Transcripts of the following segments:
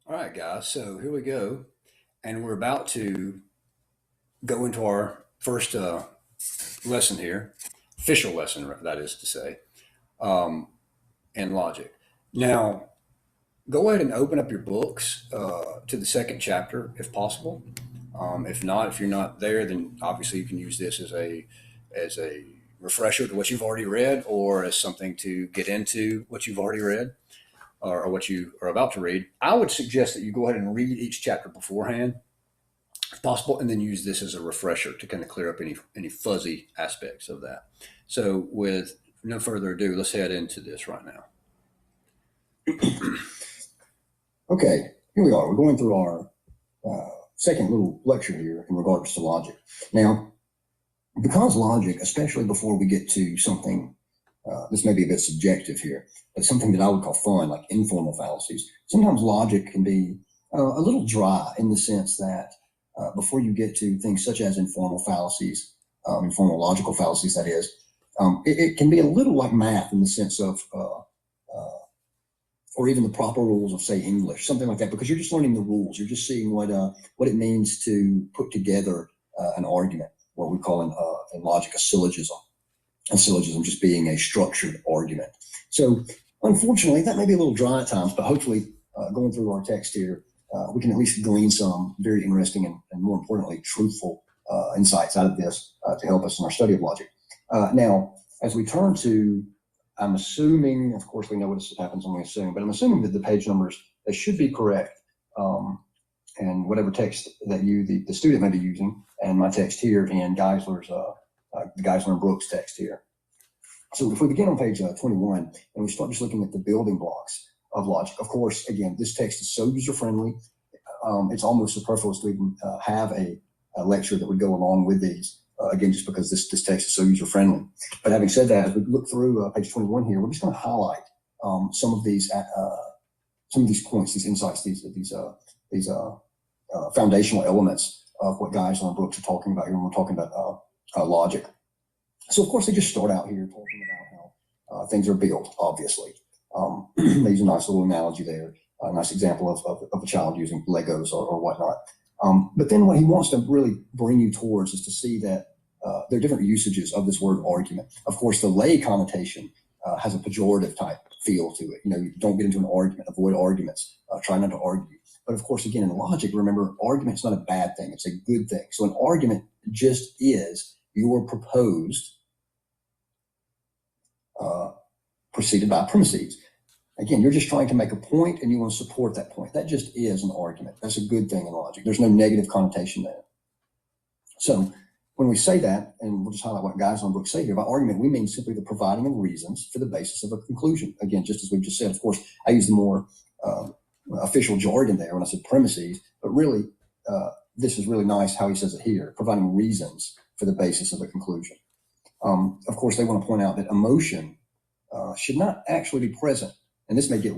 All right, guys. So here we go, and we're about to go into our first lesson here, official lesson, that is to say, um, in logic. Now, go ahead and open up your books to the second chapter, if possible. If not, if you're not there, then obviously you can use this as a refresher to what you've already read, or as something to get into what you've already read, or what you are about to read. I would suggest that you go ahead and read each chapter beforehand if possible, and then use this as a refresher to kind of clear up any fuzzy aspects of that. So, with no further ado, let's head into this right now. Okay, here we are. We're going through our second little lecture here in regards to logic. Now, because logic, especially before we get to something, this may be a bit subjective here, but something that I would call fun, like informal fallacies. Sometimes logic can be a little dry in the sense that before you get to things such as informal fallacies, informal logical fallacies, that is, it can be a little like math in the sense of or even the proper rules of, say, English, something like that, because you're just learning the rules. You're just seeing what it means to put together an argument, what we call in logic a syllogism. A syllogism just being a structured argument. So, unfortunately, that may be a little dry at times, but hopefully, going through our text here, we can at least glean some very interesting and more importantly, truthful insights out of this to help us in our study of logic. Now, as we turn to, I'm assuming, of course, we know what happens when we assume, but I'm assuming that the page numbers, they should be correct. And whatever text that you, the student may be using, and my text here in Geisler's, the Geisler and Brooks text here. So if we begin on page 21, and we start just looking at the building blocks of logic, of course, again, this text is so user-friendly, it's almost superfluous to even have a lecture that would go along with these. Again, just because this text is so user-friendly. But having said that, as we look through page 21 here, we're just going to highlight some of these points, these insights, these foundational elements of what Geisler and Brooks are talking about here when we're talking about logic. So, of course, they just start out here talking about how things are built, obviously. They use a nice little analogy there, a nice example of a child using Legos or whatnot. But then what he wants to really bring you towards is to see that there are different usages of this word argument. Of course, the lay connotation has a pejorative type feel to it. You don't get into an argument, avoid arguments, try not to argue. But of course, again, in logic, remember, argument is not a bad thing. It's a good thing. So an argument just is your proposed preceded by premises. Again, you're just trying to make a point and you want to support that point. That just is an argument. That's a good thing in logic. There's no negative connotation there. So when we say that, and we'll just highlight what Geisler and Brooks say here, by argument, we mean simply the providing of reasons for the basis of a conclusion. Again, just as we've just said, of course, I use the more official jargon there when I said premises, but really, this is really nice how he says it here, providing reasons for the basis of a conclusion. Of course, they want to point out that emotion should not actually be present. And this may be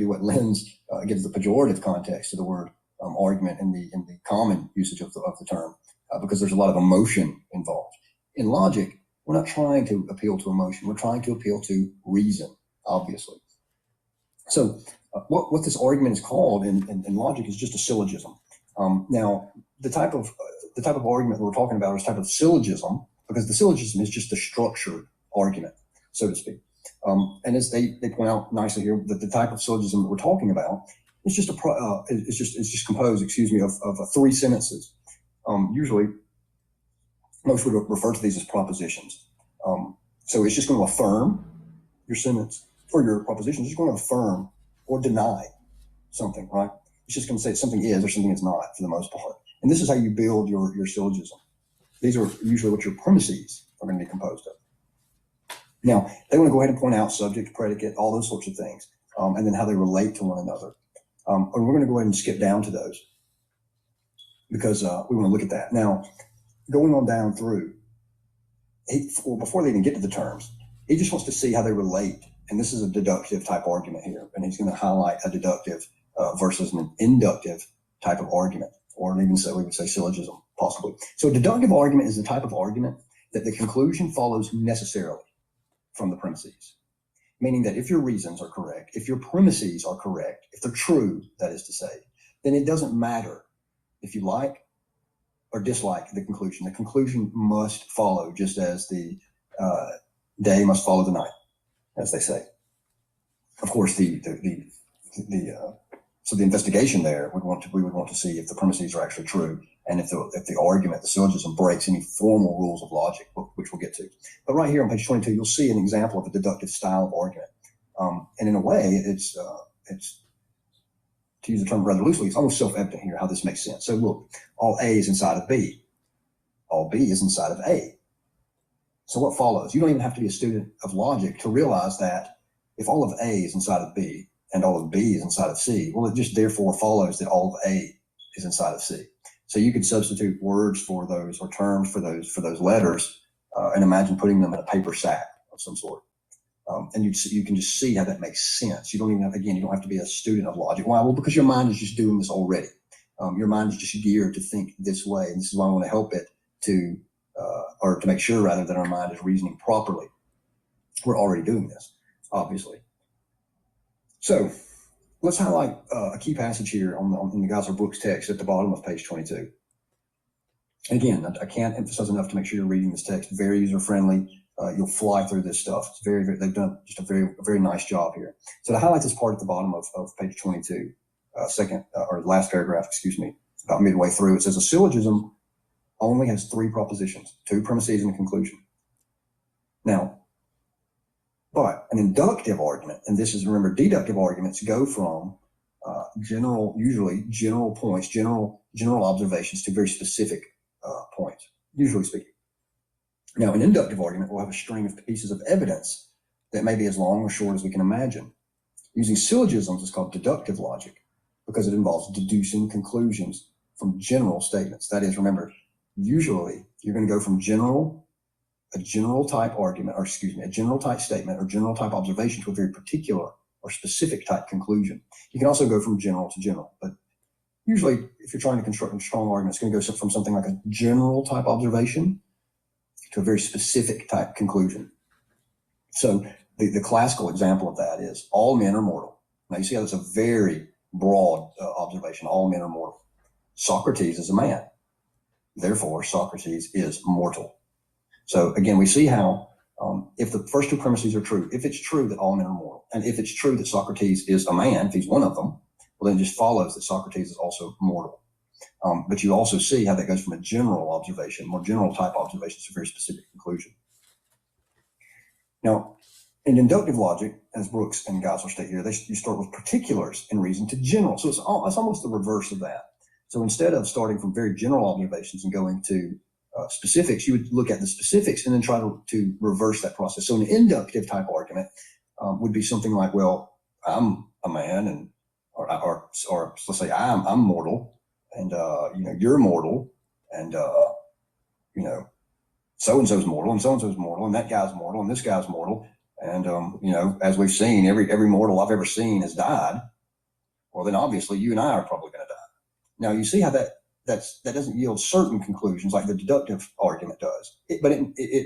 what lends gives the pejorative context to the word argument in the common usage of the term, because there's a lot of emotion involved. In logic, we're not trying to appeal to emotion. We're trying to appeal to reason, obviously. So what this argument is called in logic is just a syllogism. Now, the type of argument that we're talking about is type of syllogism, because the syllogism is just a structured argument, so to speak. And as they point out nicely here, that the type of syllogism that we're talking about is just it's just composed, of three sentences. Usually, most would refer to these as propositions. So it's just going to affirm your sentence or your proposition. It's just going to affirm or deny something, right? It's just going to say something is or something is not for the most part. And this is how you build your syllogism. These are usually what your premises are going to be composed of. Now, they want to go ahead and point out subject, predicate, all those sorts of things, and then how they relate to one another. And we're going to go ahead and skip down to those because we want to look at that. Now, going on down through, before they even get to the terms, he just wants to see how they relate. And this is a deductive type argument here. And he's going to highlight a deductive versus an inductive type of argument, or even so we would say syllogism, possibly. So a deductive argument is the type of argument that the conclusion follows necessarily from the premises. meaning that if your reasons are correct, if your premises are correct, if they're true, that is to say, then it doesn't matter if you like or dislike the conclusion. The conclusion must follow, just as the day must follow the night, as they say. Of course, so the investigation there we would want to see if the premises are actually true, and if the argument, the syllogism, breaks any formal rules of logic, which we'll get to. But right here on page 22, you'll see an example of a deductive style of argument, and in a way, it's to use the term rather loosely, it's almost self-evident here how this makes sense. So look, all A is inside of B, all B is inside of A. So what follows? You don't even have to be a student of logic to realize that if all of A is inside of B and all of B is inside of C, well, it just therefore follows that all of A is inside of C. So you could substitute words for those or terms for those letters, and imagine putting them in a paper sack of some sort. And you can just see how that makes sense. You don't even you don't have to be a student of logic. Why? Well, because your mind is just doing this already. Your mind is just geared to think this way. And this is why I want to help it or to make sure rather that our mind is reasoning properly. We're already doing this, obviously. So let's highlight a key passage here in the Geisler Brooks text at the bottom of page 22. And again, I can't emphasize enough to make sure you're reading this text. Very user-friendly. You'll fly through this stuff. It's they've done just a very nice job here. So to highlight this part at the bottom of page 22, or last paragraph, about midway through, it says a syllogism only has three propositions, two premises and a conclusion. Now, but an inductive argument, and this is, remember, deductive arguments go from usually general points, general observations to very specific points, usually speaking. Now, an inductive argument will have a string of pieces of evidence that may be as long or short as we can imagine. Using syllogisms is called deductive logic because it involves deducing conclusions from general statements. That is, remember, usually you're going to go from a general type statement or general type observation to a very particular or specific type conclusion. You can also go from general to general, but usually if you're trying to construct a strong argument, it's going to go from something like a general type observation to a very specific type conclusion. So the classical example of that is all men are mortal. Now you see how that's a very broad observation. All men are mortal. Socrates is a man. Therefore, Socrates is mortal. So again, we see how if the first two premises are true, if it's true that all men are mortal, and if it's true that Socrates is a man, if he's one of them, well, then it just follows that Socrates is also mortal. But you also see how that goes from a general observation, more general type observation, to a very specific conclusion. Now, in inductive logic, as Brooks and Geisler state here, you start with particulars and reason to general. So it's almost the reverse of that. So instead of starting from very general observations and going to specifics, you would look at the specifics and then try to reverse that process. So an inductive type argument would be something like, well, I'm a man, and or let's say I'm mortal, and you're mortal, and so-and-so's mortal, and so-and-so's mortal, and that guy's mortal, and this guy's mortal, and as we've seen, every mortal I've ever seen has died. Well, then obviously you and I are probably going to die. Now you see how that doesn't yield certain conclusions like the deductive argument does.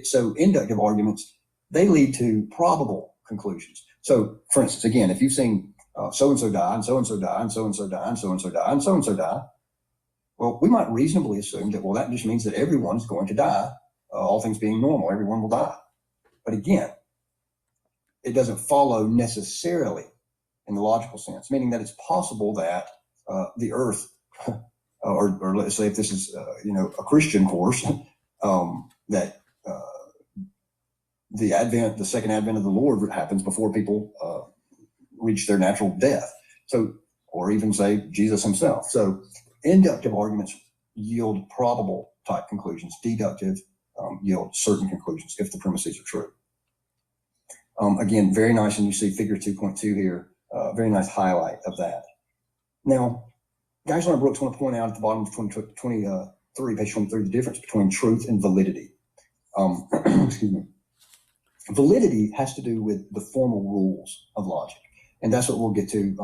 So inductive arguments, they lead to probable conclusions. So for instance, again, if you've seen so-and-so die, and so-and-so die, and so-and-so die, and so-and-so die, and so-and-so die, well, we might reasonably assume that, well, that just means that everyone's going to die. All things being normal, everyone will die. But again, it doesn't follow necessarily in the logical sense, meaning that it's possible that the earth, or let's say if this is, a Christian course, that the second advent of the Lord happens before people reach their natural death. So, or even say Jesus himself. So inductive arguments yield probable type conclusions. Deductive yield certain conclusions if the premises are true. Again, very nice, and you see figure 2.2 here, very nice highlight of that. Now, Geisler and Brooks want to point out at the bottom of page 23, the difference between truth and validity. Excuse me. Validity has to do with the formal rules of logic. And that's what we'll get to,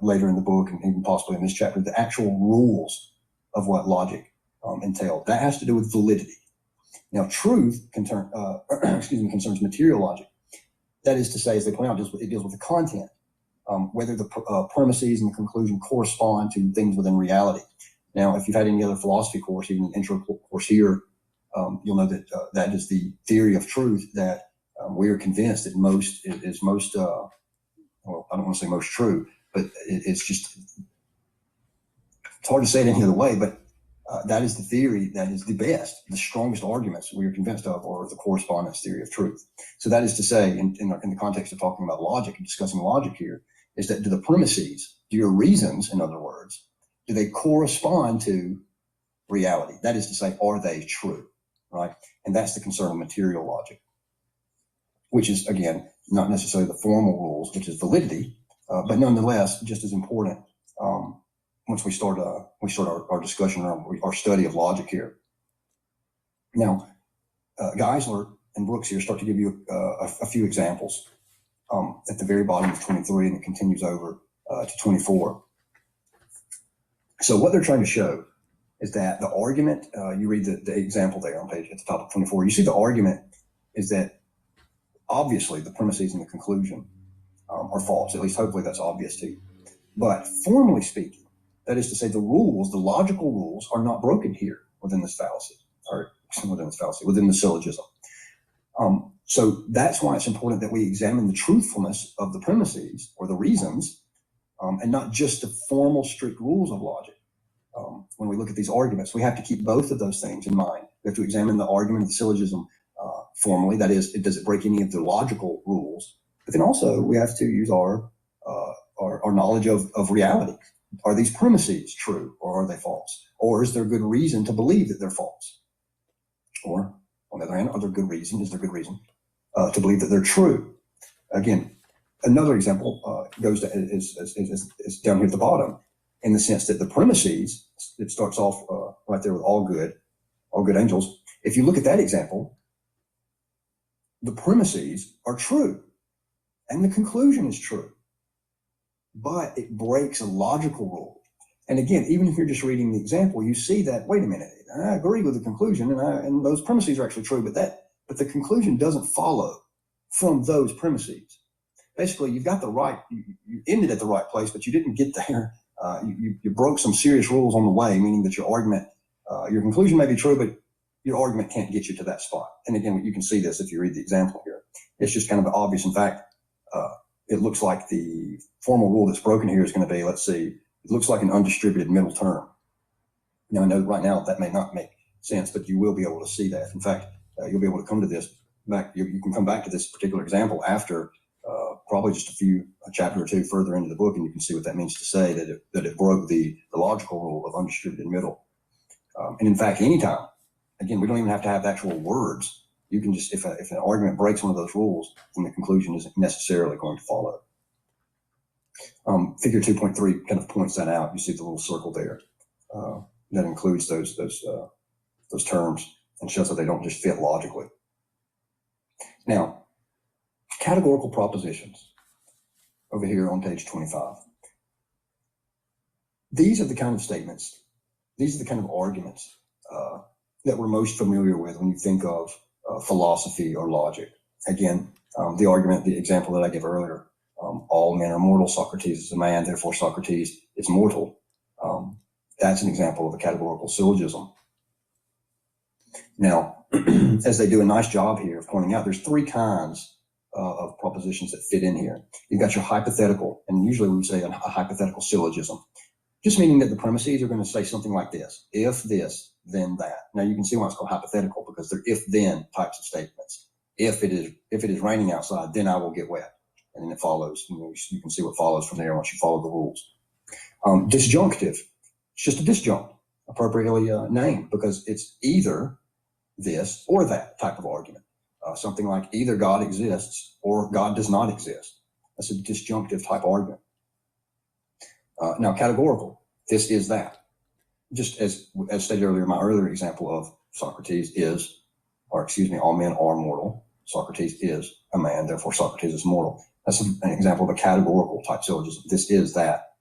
later in the book and even possibly in this chapter, the actual rules of what logic entailed. That has to do with validity. Now, truth concerns material logic. That is to say, as they point out, it deals with the content, whether the premises and the conclusion correspond to things within reality. Now, if you've had any other philosophy course, even an intro course here, you'll know that that is the theory of truth that we are convinced that most is most, well, I don't want to say most true, but it's hard to say it any other way, but that is the theory that is the best, the strongest arguments we are convinced of are the correspondence theory of truth. So that is to say, in the context of talking about logic and discussing logic here, is that do the premises, do your reasons, in other words, do they correspond to reality? That is to say, are they true, right? And that's the concern of material logic, which is, again, not necessarily the formal rules, which is validity, but nonetheless, just as important once we start our discussion around our study of logic here. Now, Geisler and Brooks here start to give you a few examples at the very bottom of 23, and it continues over to 24. So what they're trying to show is that the argument, you read the example there on page at the top of 24, you see the argument is that obviously the premises and the conclusion are false. At least hopefully that's obvious to you. But formally speaking, that is to say the rules, the logical rules, are not broken here within this fallacy, within the syllogism. So that's why it's important that we examine the truthfulness of the premises or the reasons, and not just the formal strict rules of logic. When we look at these arguments, we have to keep both of those things in mind. We have to examine the argument of the syllogism formally, that is, does it break any of the logical rules? But then also we have to use our knowledge of reality. Are these premises true or are they false? Or is there good reason to believe that they're false? Or on the other hand, is there good reason to believe that they're true? Again, another example goes to is down here at the bottom, in the sense that the premises, it starts off right there with all good angels. If you look at that example, the premises are true and the conclusion is true, but it breaks a logical rule. And again, even if you're just reading the example, you see that, wait a minute, I agree with the conclusion and those premises are actually true, but the conclusion doesn't follow from those premises. Basically, you've got the right, you ended at the right place, but you didn't get there. You broke some serious rules on the way, meaning that your argument, your conclusion may be true, but your argument can't get you to that spot. And again, you can see this if you read the example here. It's just kind of obvious. In fact, it looks like the formal rule that's broken here is going to be, let's see, it looks like an undistributed middle term. Now, I know right now that may not make sense, but you will be able to see that. In fact, you'll be able to come to this back. You can come back to this particular example after probably just a chapter or two further into the book, and you can see what that means to say that it broke the logical rule of undistributed middle. And in fact, anytime, again, we don't even have to have the actual words. You can just, if an argument breaks one of those rules, then the conclusion isn't necessarily going to follow. Figure 2.3 kind of points that out. You see the little circle there that includes those terms and shows that they don't just fit logically. Now, categorical propositions over here on page 25. These are the kind of statements, these are the kind of arguments that we're most familiar with when you think of philosophy or logic. Again, the example that I gave earlier, all men are mortal, Socrates is a man, therefore Socrates is mortal. That's an example of a categorical syllogism. Now, as they do a nice job here of pointing out, there's three kinds of propositions that fit in here. You've got your hypothetical, and usually we would say a hypothetical syllogism, just meaning that the premises are going to say something like this: if this, then that. Now you can see why it's called hypothetical, because they're if-then types of statements. If it is raining outside, then I will get wet, and then it follows. You can see what follows from there once you follow the rules. Disjunctive, it's just a disjunct, appropriately named, because it's either this or that type of argument. Something like either God exists or God does not exist. That's a disjunctive type argument. Now, categorical, this is that. Just as stated earlier, my earlier example of Socrates is, or excuse me, all men are mortal. Socrates is a man, therefore Socrates is mortal. That's an example of a categorical type syllogism. This is that.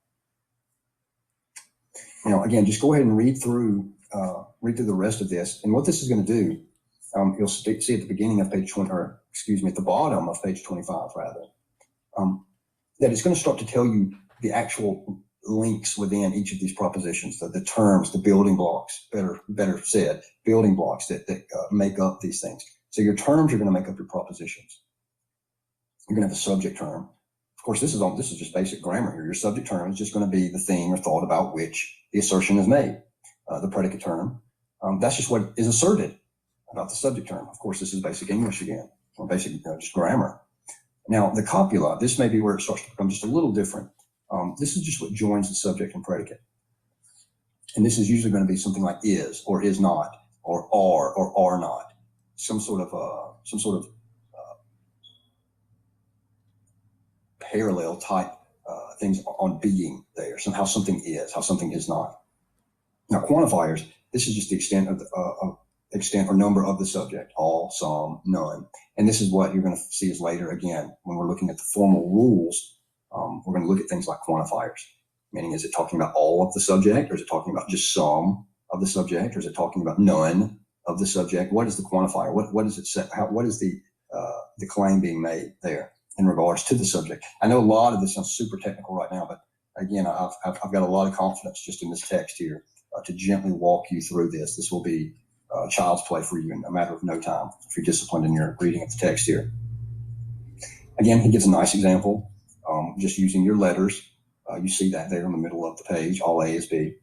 Now, again, just go ahead and read through the rest of this. And what this is going to do, you'll see at the beginning of page 20, or excuse me, at the bottom of page 25, rather, that it's going to start to tell you the actual links within each of these propositions, the terms, the building blocks, better said, building blocks that make up these things. So your terms are going to make up your propositions. You're going to have a subject term. Of course, this is just basic grammar here. Your subject term is just going to be the thing or thought about which the assertion is made. The predicate term, that's just what is asserted about the subject term. Of course, this is basic English again, or basic just grammar. Now, the copula, this may be where it starts to become just a little different. This is just what joins the subject and predicate. And this is usually going to be something like is or is not, or are not, some sort of parallel type things on being there, how something is, how something is not. Now, quantifiers, this is just the extent of extent or number of the subject, all, some, none. And this is what you're going to see us later again when we're looking at the formal rules. We're going to look at things like quantifiers, meaning is it talking about all of the subject, or is it talking about just some of the subject, or is it talking about none of the subject? What is the quantifier? What does it say? What is the claim being made there in regards to the subject? I know a lot of this sounds super technical right now, but again, I've got a lot of confidence just in this text here to gently walk you through this. This will be child's play for you in a matter of no time if you're disciplined in your reading of the text here. Again, he gives a nice example, just using your letters. You see that there in the middle of the page, all A is B.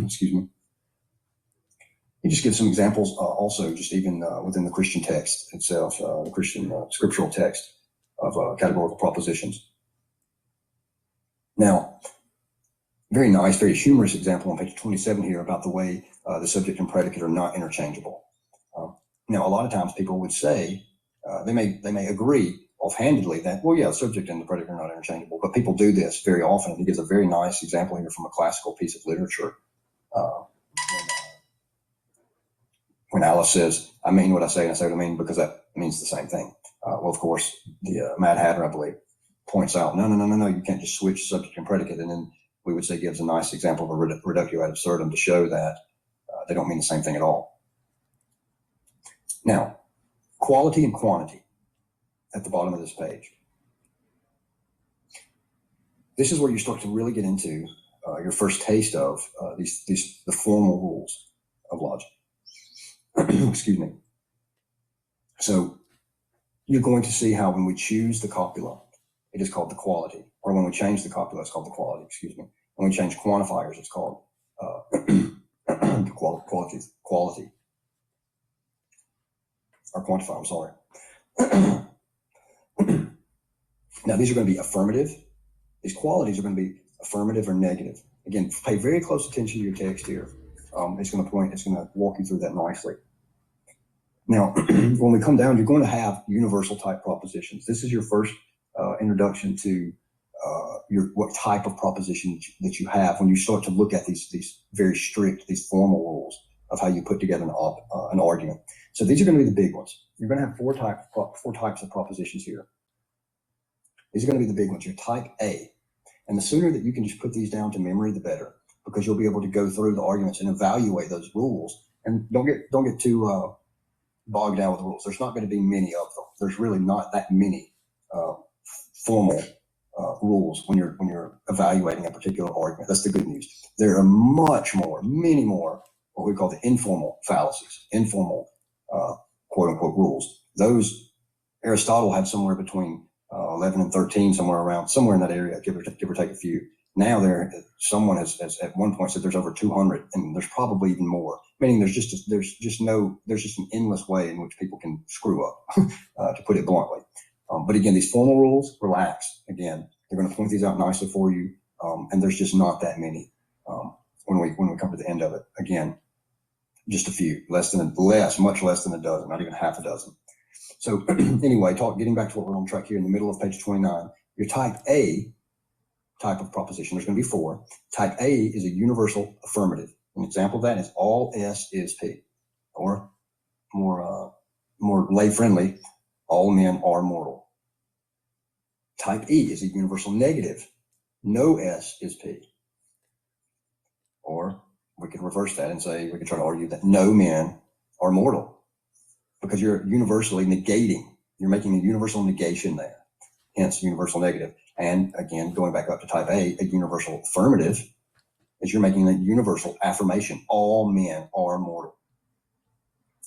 Excuse me. He just gives some examples also, just even within the Christian text itself, the Christian scriptural text of categorical propositions. Now, very nice, very humorous example on page 27 here about the way the subject and predicate are not interchangeable. Now, a lot of times people would say, they may agree offhandedly that, well, yeah, subject and the predicate are not interchangeable, but people do this very often. He gives a very nice example here from a classical piece of literature. When Alice says, I mean what I say and I say what I mean, because that means the same thing. Well, of course, the Mad Hatter, I believe, points out, no, you can't just switch subject and predicate. And then we would say gives a nice example of a reductio ad absurdum to show that they don't mean the same thing at all. Now, quality and quantity at the bottom of this page. This is where you start to really get into your first taste of the formal rules of logic. Excuse me. So you're going to see how when we choose the copula, it is called the quality, or when we change the copula, it's called the quality, excuse me. When we change quantifiers, it's called quality, or quantify, I'm sorry. Now, these are going to be affirmative. These qualities are going to be affirmative or negative. Again, pay very close attention to your text here. It's going to walk you through that nicely. Now, when we come down, you're going to have universal type propositions. This is your first introduction to what type of proposition that you have when you start to look at these very strict, these formal rules of how you put together an argument. So these are going to be the big ones. You're going to have four types of propositions here. These are going to be the big ones. Your type A. And the sooner that you can just put these down to memory, the better, because you'll be able to go through the arguments and evaluate those rules. And don't get too bogged down with the rules. There's not going to be many of them. There's really not that many formal rules when you're evaluating a particular argument. That's the good news. There are many more, what we call the informal fallacies, informal quote unquote rules. Those Aristotle had somewhere between 11 and 13, somewhere in that area, give or take a few. Now someone has at one point said there's over 200, and there's probably even more. Meaning there's just an endless way in which people can screw up, to put it bluntly. But again, these formal rules, relax. Again, they're going to point these out nicely for you, and there's just not that many when we come to the end of it. Again, just a few, much less than a dozen, not even half a dozen. So anyway, getting back to what we're on track here in the middle of page 29, your type A type of proposition, there's going to be four. Type A is a universal affirmative. An example of that is all S is P, or more lay friendly, all men are mortal. Type E is a universal negative. No S is P. Or we could reverse that and say, we could try to argue that no men are mortal. because you're universally negating. You're making a universal negation there, hence universal negative. And again, going back up to type A universal affirmative is you're making a universal affirmation. All men are mortal.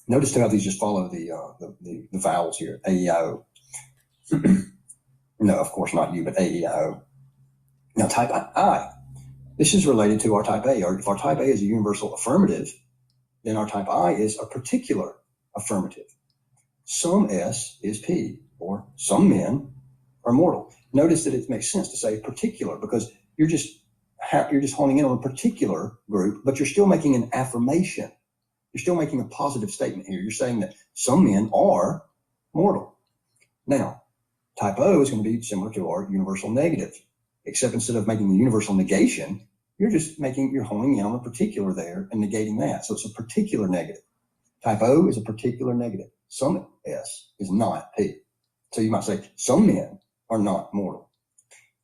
Notice too how these just follow the vowels here, A, E, I, O. No, of course not you, but A, E, I, O. Now type I, this is related to our type A. If our type A is a universal affirmative, then our type I is a particular affirmative. Some S is P, or some men are mortal. Notice that it makes sense to say particular because you're just honing in on a particular group, but you're still making an affirmation. You're still making a positive statement here. You're saying that some men are mortal. Now, type O is going to be similar to our universal negative, except instead of making the universal negation, you're honing in on a particular there and negating that. So it's a particular negative. Type O is a particular negative. Some S is not P. So you might say some men are not mortal.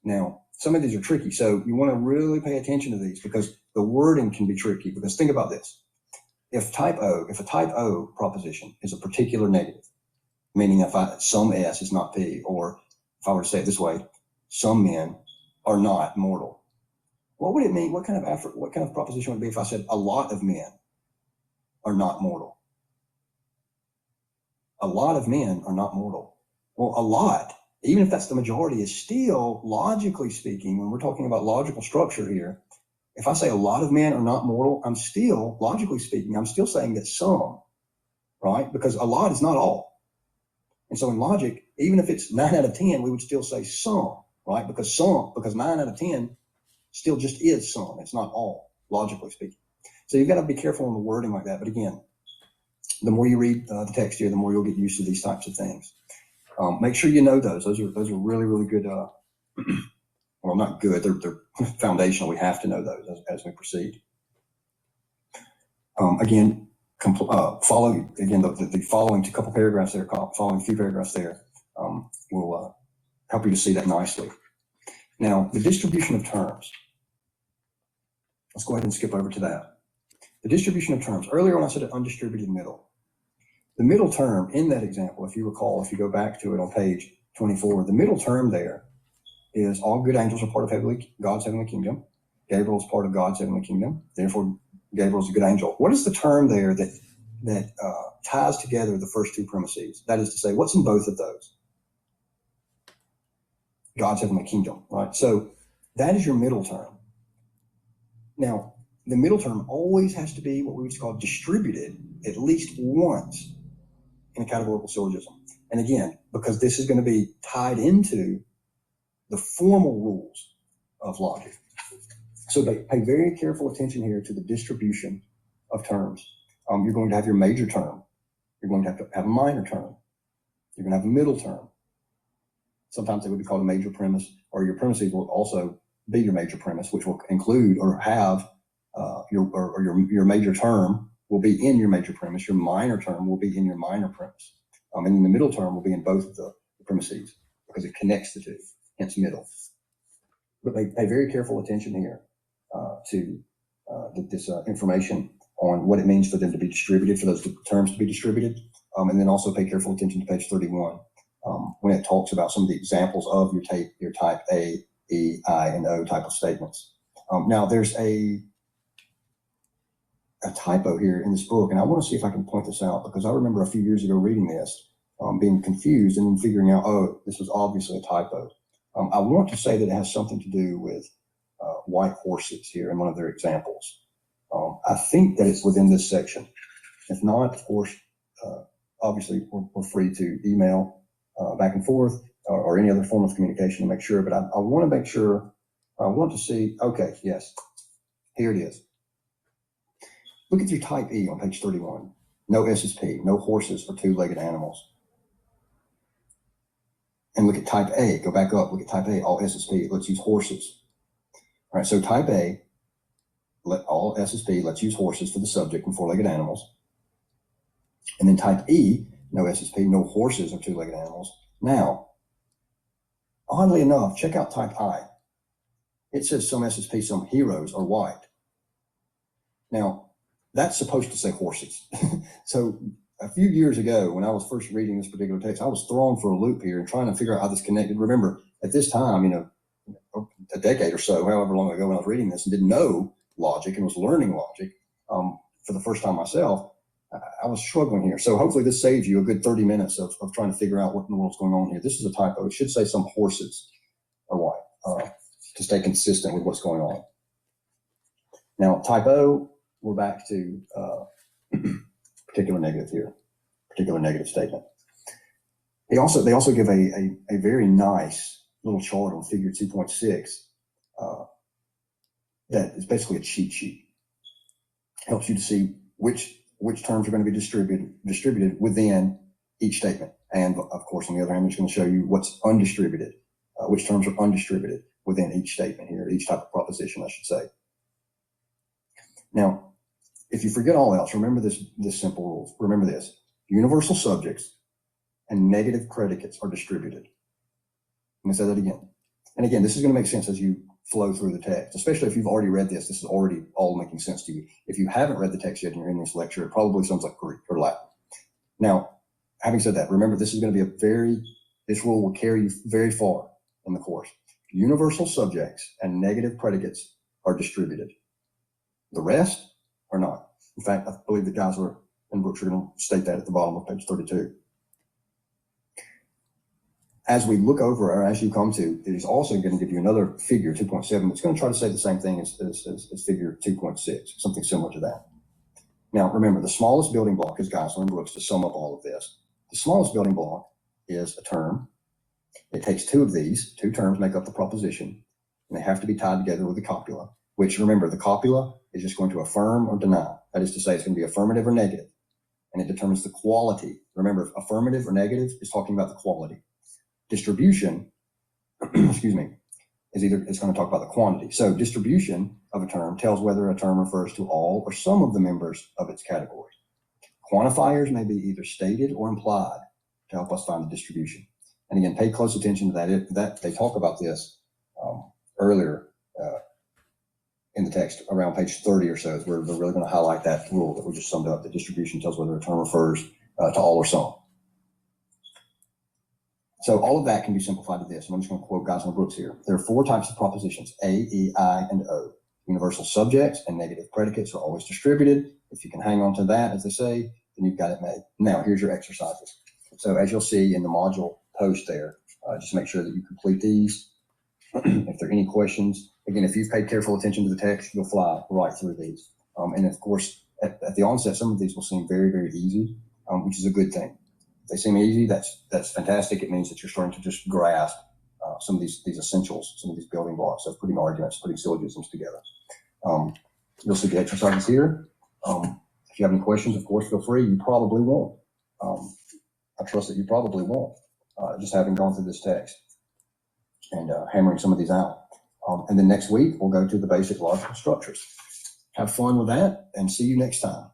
Now, some of these are tricky. So you want to really pay attention to these because the wording can be tricky. Because think about this. If a type O proposition is a particular negative, meaning some S is not P, or if I were to say it this way, some men are not mortal. What would it mean? What kind of proposition would it be if I said a lot of men are not mortal? A lot of men are not mortal. Well, a lot, even if that's the majority, is still, logically speaking, when we're talking about logical structure here, if I say a lot of men are not mortal, I'm still, logically speaking, I'm still saying that some, right? Because a lot is not all. And so in logic, even if it's 9 out of 10, we would still say some, right? Because 9 out of 10 still just is some. It's not all, logically speaking. So you've got to be careful on the wording like that. But again, the more you read the text here, the more you'll get used to these types of things. Make sure you know those. Those are really, really good. Well, not good. They're foundational. We have to know those as we proceed. Again, follow again the following two couple paragraphs there. Following a few paragraphs there will help you to see that nicely. Now, the distribution of terms. Let's go ahead and skip over to that. The distribution of terms. Earlier when I said an undistributed middle, the middle term in that example, if you recall, if you go back to it on page 24, the middle term there is all good angels are part of God's heavenly kingdom. Gabriel is part of God's heavenly kingdom. Therefore, Gabriel is a good angel. What is the term there that ties together the first two premises? That is to say, what's in both of those? God's heavenly kingdom, right? So that is your middle term. Now, the middle term always has to be what we would call distributed at least once in a categorical syllogism. And again, because this is going to be tied into the formal rules of logic. So pay very careful attention here to the distribution of terms. You're going to have your major term. You're going to have a minor term. You're going to have a middle term. Sometimes they would be called a major premise, or your premises will also be your major premise, which will include or have your major term will be in your major premise. Your minor term will be in your minor premise. And then the middle term will be in both of the premises because it connects the two, hence middle. But pay very careful attention here to this information on what it means for them to be distributed, for those terms to be distributed. And then also pay careful attention to page 31 when it talks about some of the examples of your type A, E, I, and O type of statements. Now there's a typo here in this book, and I want to see if I can point this out because I remember a few years ago reading this, being confused and then figuring out, oh, this was obviously a typo. I want to say that it has something to do with white horses here in one of their examples. I think that it's within this section. If not, of course, obviously we're free to email back and forth or any other form of communication to make sure, but I want to make sure, I want to see, okay, yes, here it is. Look at your type E on page 31. No SSP, no horses or two-legged animals. And look at type A, go back up, look at type A, all SSP, let's use horses. All right, so type A, all SSP, let's use horses for the subject and four-legged animals. And then type E, no SSP, no horses or two-legged animals. Now, oddly enough, check out type I. It says some SSP, some heroes are white. Now, that's supposed to say horses. So a few years ago, when I was first reading this particular text, I was thrown for a loop here and trying to figure out how this connected. Remember, at this time, a decade or so, however long ago when I was reading this and didn't know logic and was learning logic for the first time myself, I was struggling here. So hopefully this saves you a good 30 minutes of trying to figure out what in the world's going on here. This is a typo. It should say some horses or what, to stay consistent with what's going on. Now, typo, we're back to particular negative here, particular negative statement. They also give a very nice little chart on figure 2.6 that is basically a cheat sheet. Helps you to see which terms are going to be distributed within each statement. And of course, on the other hand, it's going to show you what's undistributed, which terms are undistributed within each statement here, each type of proposition, I should say. Now, if you forget all else, remember this simple rule. Remember this: universal subjects and negative predicates are distributed. Let me say that again. And again, this is going to make sense as you flow through the text, especially if you've already read this. This is already all making sense to you. If you haven't read the text yet and you're in this lecture, it probably sounds like Greek or Latin. Now, having said that, remember this is going to be this rule will carry you very far in the course. Universal subjects and negative predicates are distributed. The rest are not. In fact, I believe the guys in Brooks are going to state that at the bottom of page 32. As we look over, or as you come to, it is also going to give you another figure, 2.7. It's going to try to say the same thing as figure 2.6, something similar to that. Now, remember, the smallest building block is Geisler and Brooks to sum up all of this. The smallest building block is a term. It takes two of these. Two terms make up the proposition, and they have to be tied together with the copula, which, remember, the copula is just going to affirm or deny. That is to say, it's going to be affirmative or negative, and it determines the quality. Remember, affirmative or negative is talking about the quality. Distribution, excuse me, it's going to talk about the quantity. So distribution of a term tells whether a term refers to all or some of the members of its category. Quantifiers may be either stated or implied to help us find the distribution. And again, pay close attention to that. They talk about this earlier in the text around page 30 or so. We're really going to highlight that rule that we just summed up. The distribution tells whether a term refers to all or some. So all of that can be simplified to this. And I'm just going to quote Geisler and Brooks here. There are four types of propositions: A, E, I, and O. Universal subjects and negative predicates are always distributed. If you can hang on to that, as they say, then you've got it made. Now, here's your exercises. So as you'll see in the module post there, just make sure that you complete these. If there are any questions, again, if you've paid careful attention to the text, you'll fly right through these. And of course, at the onset, some of these will seem very, very easy, which is a good thing. If they seem easy, that's fantastic. It means that you're starting to just grasp some of these essentials, some of these building blocks of putting arguments, putting syllogisms together. You'll see the exercises here. If you have any questions, of course, feel free. You probably won't. I trust that you probably won't, just having gone through this text and hammering some of these out. And then next week, we'll go to the basic logical structures. Have fun with that, and see you next time.